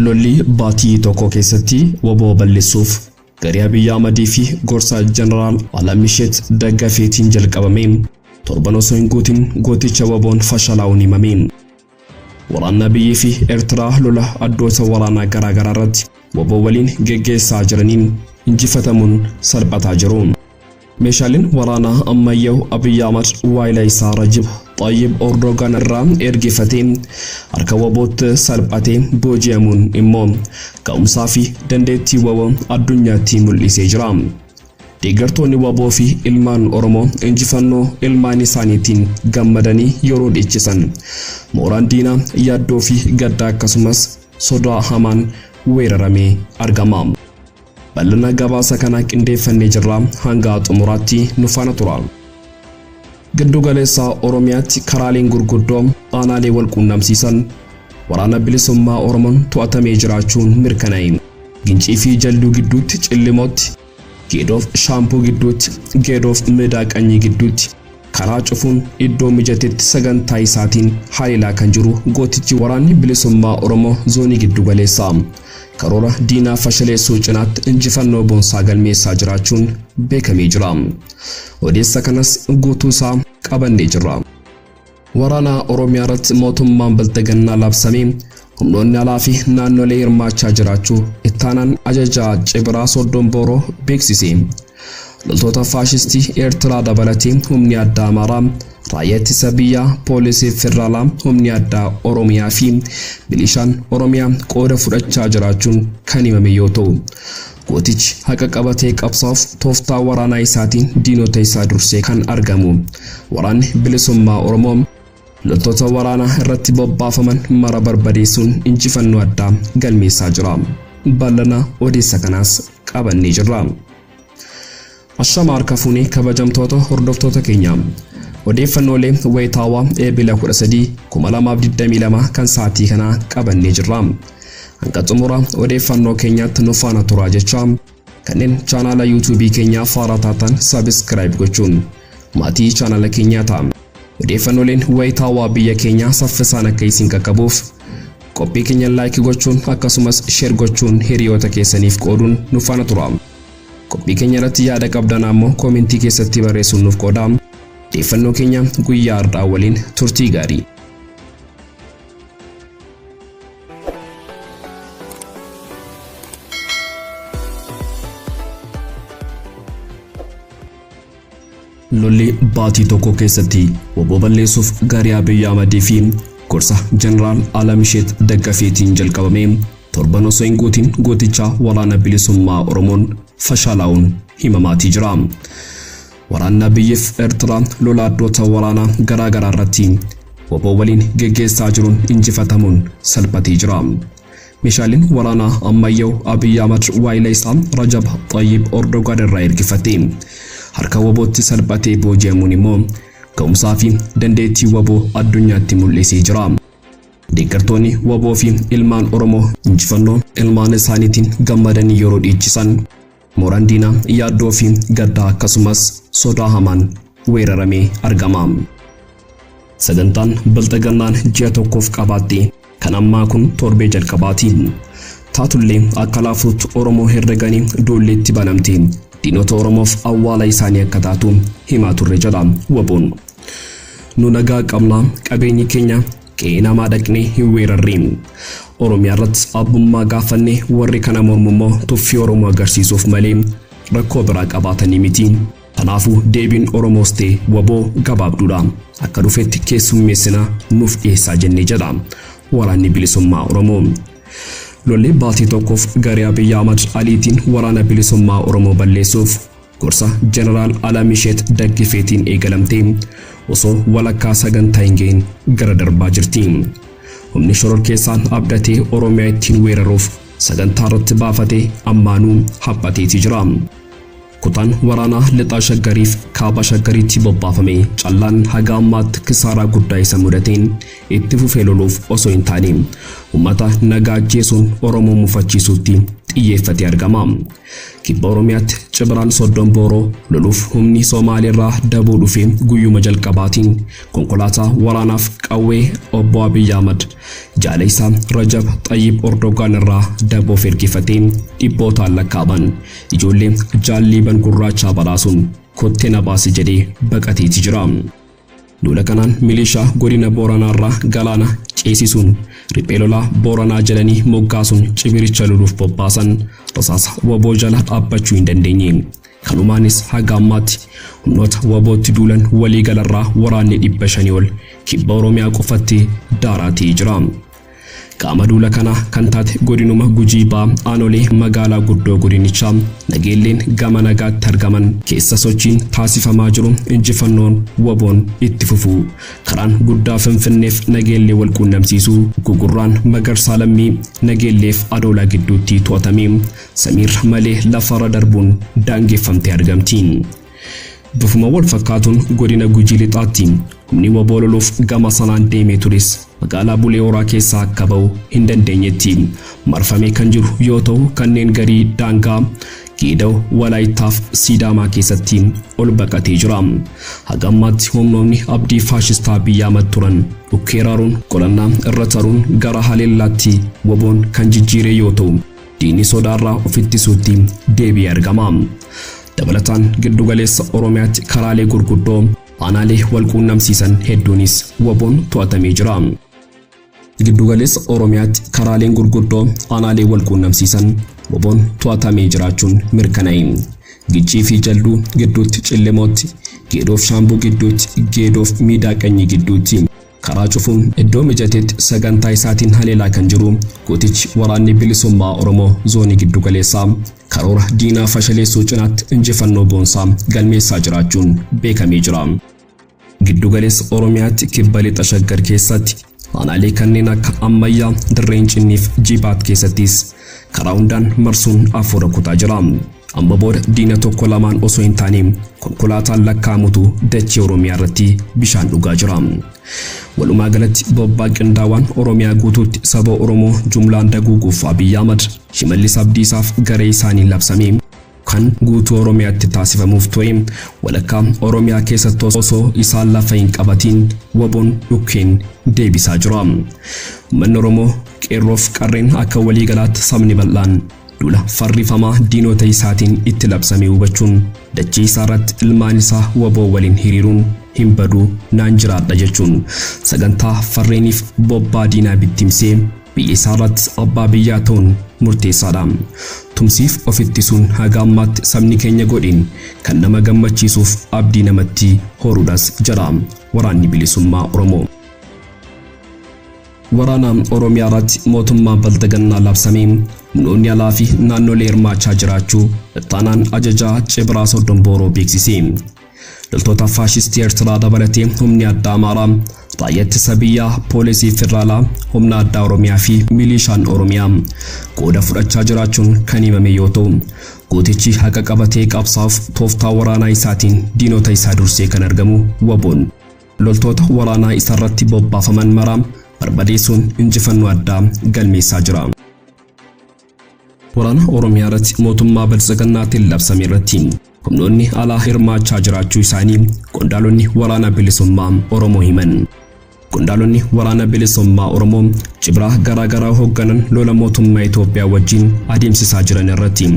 lolli baatii tokko keessatti waboo balleessuuf garii Abiy Ahmed fi gorsa jeneraal Alamisheet Daggafeetiin jalqabame torban osoo hin guutin gooticha waboon fashalaa'uun himame. Waraanni Abiy fi Eertiraa lola addoota waraanaa garaagaraa irratti waboo waliin geggeessaa jiraniin injifatamuun salphataa jiru. Meeshaaleen waraanaa ammayyaa'u Abiy Ahmed waayilaa isaa Rajab Tayyib Erdogan irraa ergifatee harka wabootti salphatee booji'amuun immoo ka'umsaa fi dandeettii waboo addunyaatti mul'isee jira. Deeggartoonni waboo fi ilmaan Oromoo injifannoo ilmaan isaaniitiin gammadanii yeroo dhiichisan mooraan diinaa yaaddoo fi gaddaa akkasumas sodaa hamaan weeraramee argama. Bal'ina gabaasa kana qindeeffannee jirra hanga xumuraatti nu faana tura. Giddu galeessa Oromiyaatti karaaleen gurguddoo aanaalee wal quunnamsiisan waraana bilisummaa Oromoon to'atamee jiraachuun mirkanaa'e. Gincii fi jalduu gidduutti Cillimootti, Geedoof Shaampuu gidduutti, Geedoof Midaaqanyii gidduutti karaa cufuun iddoo mijatetti sagantaa isaatiin haleelaa kan jiru gootichi waraanni bilisummaa Oromoo zoonii giddu galeessaa. Karoora diinaa fashaleessuu cinaatti injifannoo boonsaa galmeessaa jiraachuun beekamee jira. Odeessa kanas guutuusaa qabannee jirra. Waraana Oromiyaa irratti mootummaan Bilxiginnaa labsamee humnoonni alaa fi naannolee hirmaachaa jiraachuu ittaanaan ajajaa Cibraa Soddon Booroo beeksise. Loltoota faashistii Eertiraa dabalatee humni addaa Amaaraa, raayyaa ittisa biyyaa, poolisii federaalaa, humni addaa Oromiyaa fi milishaan Oromiyaa qooda fudhachaa jiraachuun kan himame yoo ta'u, gootichi haqa qabatee qabsaa'uuf tooftaa waraanaa isaatiin diinota isaa dursee kan argamu. Waraanni bilisummaa Oromoo loltoota waraanaa irratti bobbaafaman mara barbadeessuun injifannoo addaa galmeessaa jira. Bal'ina odeessa kanaas qabannee jirra. Ashama harka fuunee kabajamtoota hordoftoota keenya. Odeeffannoolee wayitaawaa eebila 13 2022 kan sa'aatii kana qabannee jirra. Hanga xumura odeeffannoo keenyaatti nu faana turaa jecha kanneen chaanaala YouTube keenyaa faara taatan subscribe gochuun maatii chaanaala keenyaa ta'a. Odeeffannooleen wayitaawaa biyya keenyaa saffisaan akka isin qaqqabuuf qophii keenya like gochuun akkasumas share gochuun hiriyoota keessaniif qooduun nu faana tura. Qophii keenya irratti yaada qabdan ammoo koomentii keessatti barreessuun nuuf qoodaa. Odeeffannoo keenya guyyaa har'aa waliin turtii gaarii. Lolli baatii tokko keessatti waboo balleessuuf garii Abiy Ahmed fi gorsa jeneraal Alamisheet Daggafeetiin jalqabame torban osoo hin guutin gooticha waraana bilisummaa Oromoon fashalaa'uun himamaatii jira. Waraanni Abiy fi Eertiraa lola addoota waraanaa garaagaraa irratti waboo waliin geggeessaa jiruun injifatamuun salphatee jira. Meeshaaleen waraanaa ammayyaa'u Abiy Ahmed waayilaa isaa Rajab Tayyib Erdogan irraa ergifatee harka wabootti salphatee booji'amuun immoo ka'umsaa fi dandeettii waboo addunyaatti mul'isee jira. Deeggartoonni waboo fi ilmaan Oromoo injifannoo ilmaan isaaniitiin gammadanii yeroo dhiichisan mooraan diinaa yaaddoo fi gaddaa akkasumas sodaa hamaan weeraramee argama. Sagantaan Bilxiginnaan ji'a tokkoof qabaatte kan ammaa kun torbee jalqabaati. Taatullee akka laafuutti Oromoo herreganii doolleetti banamte diinota Oromoof awwaala isaanii akka taatu himaa turre jedha waboon. Nu nagaa qabna, qabeenyi keenya qe'ee namaa dhaqnee hin weerarreen. Oromiyaa irratti abbummaa gaafannee warri kana mormu immoo tuffii Oromoo agarsiisuuf malee rakkoo biraa qabaatanii miti. Kanaafuu deebiin Oromoos ta'e waboo gabaabduudha. Akka dhufetti keessummeessina nuuf dhiyeessaa jennee jedha waraanni bilisummaa Oromoo. Lolli baatii tokkoof garii Abiy Ahmed Aliitiin waraana bilisummaa Oromoo balleessuuf gorsa jeneraal Alamisheet Daggafeetiin eegalamte osoo walakkaa sagantaa hin ga'in gara darbaa jirti. Humni shororkeessaan abdatee Oromiyaa ittiin weeraruuf sagantaa irratti baafatee ammaanuu haphateetii jira. Kutaan waraanaa lixaa shaggariif kaaba shaggariitti bobbaafame callaan haga ammaatti kisaaraa guddaa isa mudateen itti fufee loluuf osoo hin taane uummata nagaa ajjeesuun Oromoo mufachiisuutti xiyyeeffatee argama. Kibba Oromiyaatti Cibraan Soddon Booroo loluuf humni Somaaliirraa daboo dhufee guyyuma jalqabaatiin konkolaataa waraanaaf qawwee obbo Abiy Ahmed Jaalisa Rajab Tayyib Erdogan irraa daboo fergifatee dhibbootaan lakkaaban ijoollee jaalliban gurraacha badhaasuun kottee na baasi jedhee baqateeti jira. Duula kanaan milishaa godina Booranaa irraa galaana ceesisuun riphee lolaa Booranaa jedhanii moggaasuun cibiricha loluuf bobbaasan rasaasa waboo jala dhaabbachuu hin dandeenye. Kanumaanis haga ammaatti humnoota wabootti duulan walii galarraa waraanni 500 ol kibba Oromiyaa qofatti daaraatee jira. Qaama duula kana kan taate godinuma Gujii Ba'aa Aanolee magaalaa guddoo godinichaa nageelleen gama nagaatti argaman keessa sochiin taasifamaa jiru injifannoon waboon itti fufu karaan guddaa Finfinneef nageellee wal quunnamsiisu gugurraan Magarsaa Lammii nageelleef Adoolaa gidduutti to'atamee Samiir malee lafarra darbuun daangeffamtee argamti. Bifuma wal fakkaatuun godina Gujii Lixaatti humni waboo loluuf gama sanaan deemee turis magaalaa Bulee Horaa keessaa akka ba'u hin dandeenyetti marfamee kan jiru yoo ta'u kanneen garii daangaa Geedoo Walaayittaaf Sidaamaa keessatti ol baqatee jira. Haga ammaatti humnoonni abdii faashistaa biyyaa mad turan ukkeeraaruun qolannaa irra taruun gara haleellaatti waboon kan jijjiire yoo ta'u diinni sodaarraa ofittisuutti deebi'ee argama. Dabalataan giddugaleessa Oromiyaatti karaalee gurguddoo aanaalee wal quunnamsiisan hedduunis waboon to'atamee jira. Giddugaleessa Oromiyaatti karaaleen gurguddoo aanaalee wal quunnamsiisan waboon to'atamee jiraachuun mirkanaa'e. Giccii fi Jalduu gidduutti Cillemooti, Geedoof Shaambuu gidduutti Geedoof Miidhaqanyii gidduutti karaa cufuun iddoo mijateetti sagantaa isaatiin haleelaa kan jiru gootichi waraanni bilisummaa Oromoo zoonii giddugaleessaa karoora diinaa fashaleessuu cinaatti injifannoo boonsaa galmeessaa jiraachuun beekamee jira. Giddugaleessa Oromiyaatti kibba lixa Shaggar keessatti aanaalee kanneen akka Ammayyaa, Dirreen Cinniif Jibaat keessattis karaa hundaan marsuun afuura kutaa jira. Amma booda diina tokko lamaan osoo hin taane konkolaataan lakkaamutu dachee Oromiyaa irratti bishaan dhugaa jira. Walumaa galatti bobbaa qindaawaan Oromiyaa guutuutti saba Oromoo jumlaan daguuguuf Abiy Ahmad Shimallis Abdiisaaf garee isaanii labsamee kan guutuu Oromiyaatti taasifamuuf ta'e walakkaa Oromiyaa keessatti osoo isaan lafa hin qabatiin waboon dhukkeen deebisaa jira. Uummanni Oromoo qeerroof qarreen akka walii galaatti sabni bal'aan duula farrifamaa diinota isaatiin itti labsamee hubachuun dachee isaarratti ilmaan isaa waboo waliin hiriiruun hin baduu naan jiraadha jechuun sagantaa farreeniif bobbaa diinaa bittimsee biyya isaarratti abbaa biyyaa ta'uun murteessaadha. Tumsiif ofittisuun haga ammaatti sabni keenya godhin kan nama gammachiisuuf abdii namatti horuudhaas jira waraanni bilisummaa Oromoo. Waraana Oromiyaa irratti mootummaa baltagannaa labsamee humnoonni alaa fi naannolee hirmaachaa jiraachuu ittaanaan ajajaa Cibraa Soddonbooroo beeksise. Loltoota faashistii Eertiraa dabalatee humni addaa Amaaraa, raayyaa ittisa biyyaa, poolisii federaalaa, humna addaa Oromiyaa fi milishaan Oromiyaa qooda fudhachaa jiraachuun kan himame yoo ta'u, gootichi haqa qabatee qabsaa'uuf tooftaa waraanaa isaatiin diinota isaa dursee kan argamu waboon loltoota waraanaa isarratti bobbaafaman maraa barbadeessuun injifannoo addaa galmeessaa jira. Waraana Oromiyaa irratti mootummaa baltagannaatiin labsame irratti humnoonni alaa hirmaachaa jiraachuu isaanii qondaalonni waraana bilisummaa Oromoo himan. Qondaalonni waraana bilisummaa Oromoo Cibraa garaagaraa hoogganan lola mootummaa Itoophiyaa wajjin adeemsisaa jiran irratti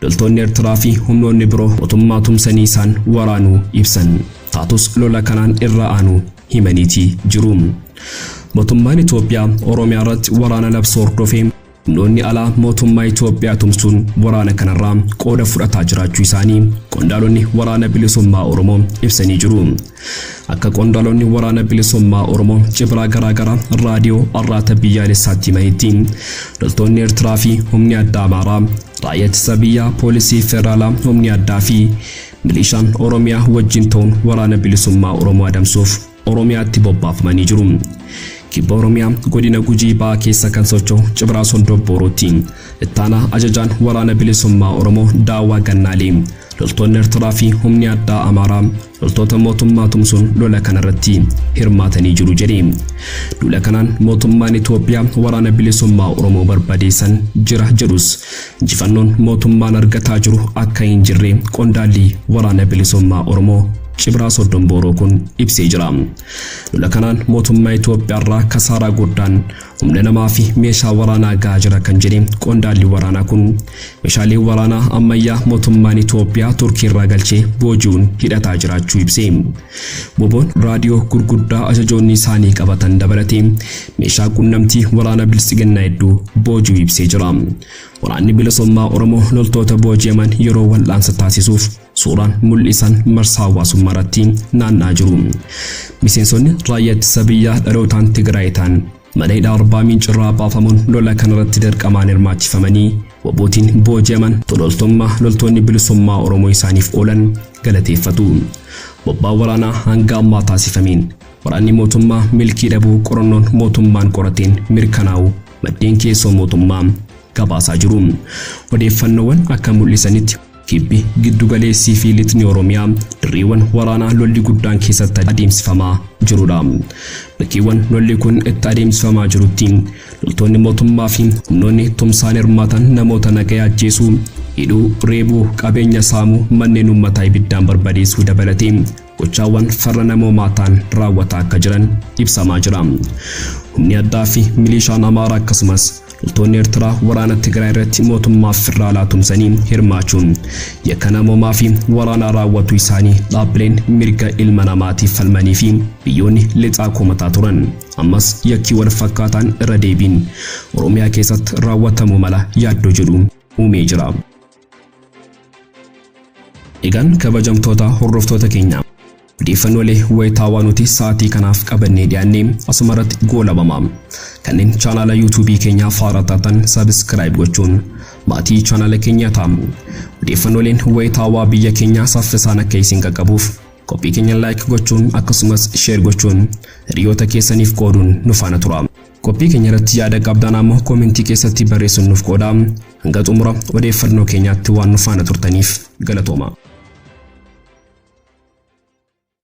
loltoonni Eertiraa fi humnoonni biroo mootummaa tumsanii isaan waraanuu ibsan. Taatus lola kanaan irra aanu himaniiti jiru. Mootummaan Itoophiyaa Oromiyaa irratti waraana labsuu hordofee humnoonni alaa mootummaa Itoophiyaa tumsuun waraana kanarraa qooda fudhataa jiraachuu isaanii qondaalonni waraana bilisummaa Oromoo ibsanii jiru. Akka qondaalonni waraana bilisummaa Oromoo Cibraa garaagaraa raadiyoo Arraata biyyaalessaatti himanitti loltoonni Eertiraa fi humni addaa Amaaraa, raayyaa ittisa biyyaa, poolisii federaalaa, humni addaa fi milishaan Oromiyaa wajjin ta'uun waraana bilisummaa Oromoo adamsuuf Oromiyaatti bobbaafamanii jiru. Kibba Oromiyaa godina Gujii Ba'aa keessa kan socho'u Cibraa Soddonboorootti ittaanaa ajajaan waraana bilisummaa Oromoo Daawwaa Gannaalee loltoonni Eertiraa fi humni addaa Amaaraa loltoota mootummaa tumsuun lola kanarratti hirmaatanii jiru jedhe. Lola kanaan mootummaan Itoophiyaa waraana bilisummaa Oromoo barbadeessan jira jedhus injifannoon mootummaan argataa jiru akka hin jirre qondaalli waraana bilisummaa Oromoo cibraa soddon booroo kun ibsee jira. Lola kanaan mootummaa Itoophiyaa irraa kasaaraa guddaan humna namaa fi meeshaa waraanaa gahaa jira kan jedhe qondaalli waraanaa kun meeshaalee waraanaa ammayyaa mootummaan Itoophiyaa Turkii irraa galchee booji'uun hidhataa jiraachuu ibse. Boboon raadiyoo gurguddaa ajajoonni isaanii qabatan dabalatee meeshaa qunnamtii waraana bilisiginnaa hedduu booji'uu ibsee jira. Waraanni bilisummaa Oromoo loltoota booji'aman yeroo wal'aansa taasisuuf suuraan mul'isan marsaa hawaasummaa irratti naanna'aa jiru. Miseensonni raayyaa ittisa biyyaa dhalootaan Tigraay ta'an mana hidhaa Arbaa Miinci irraa baafamuun lola kanarratti dirqamaan hirmaachifamanii wabootiin booji'aman tololtummaa loltoonni bilisummaa Oromoo isaaniif oolan galateeffatu. Bobbaa waraanaa hanga ammaa taasifameen waraanni mootummaa milkii dhabuu qorannoon mootummaan qorateen mirkanaa'u maddeen keessoo mootummaa gabaasaa jiru. Odeeffannoowwan akka mul'isanitti kibbi giddu galeessii fi lixni Oromiyaa dirreewwan waraanaa lolli guddaan keessatti adeemsifamaa jirudha. Bakkeewwan lolli kun itti adeemsifamaa jirutti loltoonni mootummaa fi humnoonni tumsaan hirmaatan namoota nagayaa ajjeesuu, hidhuu, reebuu, qabeenya saamuu, manneen uummataa ibiddaan barbadeessuu dabalatee gochaawwan farra namoomaa ta'an raawwataa akka jiran ibsamaa jira. Humni addaa fi milishaan Amaaraa akkasumas loltoonni Eertiraa waraana Tigraay irratti mootummaa federaalaa tumsanii hirmaachuun yakka namoomaa fi waraana raawwatu isaanii dhaabbileen mirga ilma namaatiif falmanii fi biyyoonni lixaa komataa turan. Ammas yakki wal fakkaataan irra deebiin Oromiyaa keessatti raawwatamuu mala yaaddoo jedhu uumee jira. Egaan kabajamtoota hordoftoota keenya odeeffannoolee wayitaawaa nuti sa'aatii kanaaf qabannee dhiyaannee asumarratti goolabama. Kanneen chaanaala YouTube keenya haaraa taatan subscribe gochuun maatii chaanaala keenyaa ta'aa. Odeeffannooleen wayitaawaa biyya keenyaa saffisaan akka isin qaqqabuuf qophii keenya like gochuun akkasumas share gochuun hiriyoota keessaniif qooduun nu faana tura. Qophii keenya irratti yaada qabdan ammoo komentii keessatti barreessuun nuuf qoodaa. Hanga xumura odeeffannoo keenyaatti waan nu faana turtaniif galatooma.